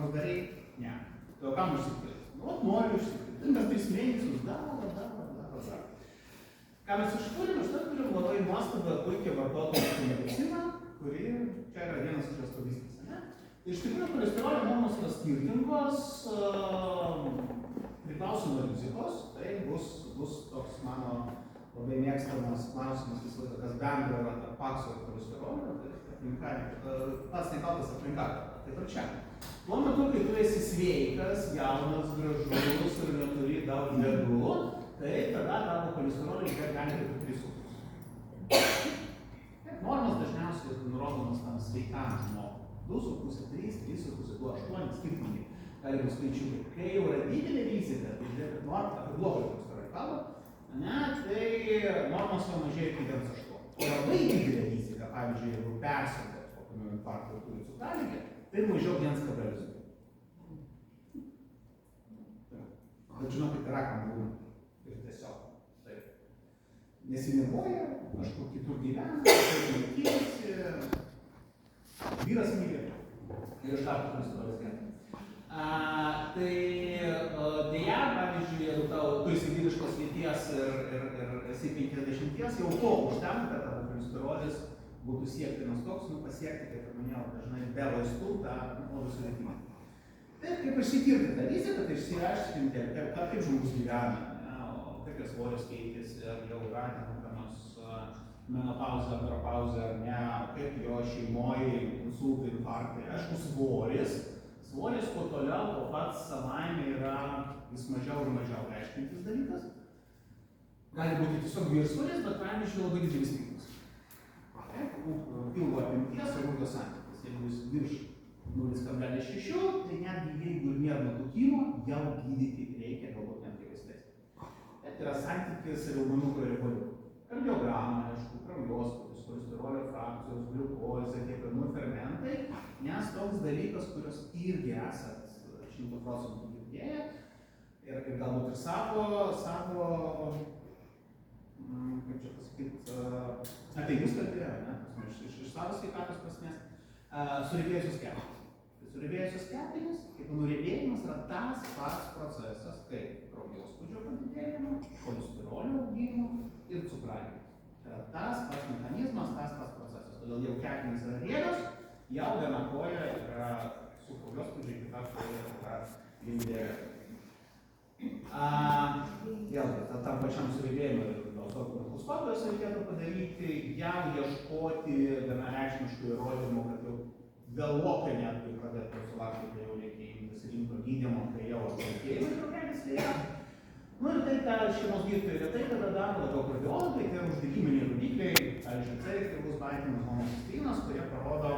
padarei? Ne. Tai o kam užsikėlė? Nu, noriu užsikėlė. Kas 3 mėnesius daro. Ką mes išturim, turim labai nuostabą, puikiai vartotojų mediciną, kuri čia yra vienas iš jos pavyzdys. Iš tikrųjų, cholesterolio normos yra skirtingos, priklauso nuo rizikos, tai bus toks mano labai mėgstamas klausimas visą laiką, kas bendro yra tarp pakso ir cholesterolio, tai aplinka, pats nekaltas aplinka, taip ir čia. Tuo metu, kai tu esi sveikas, jaunas, gražus ir neturi daug bėdų, tai tada tavo cholesterolio gali būti 3,5. Normas dažniausiai nurodomas tam sveikam žmogui. 2,5, 3, 3,5, 2, 8 skirtingi gali būti skaičiukai. Kai jau yra didelė rizika, tai žiūrėkit, apie blogą cholesterolį kalbą, tai normos jau mažėja iki 1,8. O labai didelė rizika, pavyzdžiui, jeigu persirgot kokio infarkto ir turi cukraligę, tai mažiau 1,2. Bet žinokit, rakam būna. Ir tiesiog taip. Nesinervuoja, kažkur kitur gyvena, laikysi, vyras myli ir iš karto cholesterolio gerai. Tai dėja, pavyzdžiui, jeigu tu esi vyriškos lyties ir esi 50, jau to užtenka, kad tavo cholesterolis būtų siektinas toks, pasiekti, kaip ir minėjau, dažnai be vaistų, tą labai sudėtinga. Taip, kaip išsitirti tą riziką, tai išsiaiškinti, kaip žmogus gyvena, kaip jo svoris keitėsi, ar jau yra kokios menopauzė, andropauzė ar ne, kaip jo šeimoje insultai, infarktai. Aišku, svoris kuo toliau, to pats savaime yra vis mažiau ir mažiau reiškintis dalykas. Gali būti tiesiog viršsvoris, bet pavyzdžiui labai didelis pilvas. Pilvo apimties ir ūgio santykis. Jeigu jis virš 0,6, tai netgi jeigu ir nėra nutukimo, jau gydyti reikia, galbūt netgi vaistais. Bet yra santykis raumenuko ir riebalių. Kardiogramą, aišku, kraujospūdis, cholesterolio frakcijos, gliukozė, kepenų fermentai, nes toks dalykas, kurios irgi esat 100% girdėję ir galbūt ir savo, kaip čia pasakyti, apie jūs kalbėjo, iš savo sveikatos prasmės, suribėjusios kepenys. Suribėjusios kepenys, kepenų riebėjimas yra tas pats procesas, kaip kraujospūdžio padidėjimo, cholesterolio augimo ir cukraligės. Tai yra tas pats mechanizmas, tas pats procesas. Todėl jau kepenys yra riebios, jau viena koja yra su kraujospūdžiu, kita koja yra lindėlė. Vėlgi, tam pačiam suribėjimui echoskopijos reikėtų padaryti, jau ieškoti vienareikšmiškų įrodymų, kad jau vėlokai netgi pradėti profilaktiką, tai jau reikia imtis rimto gydymo, kai jau atsaikėjimai kraujagyslėje. Ir tai, ką šeimos gydytojai retai tada daro, labiau kardiologai, tai yra uždegiminiai rodikliai, pavyzdžiui, C-reaktyvus baltymas, homocystinas, kurie parodo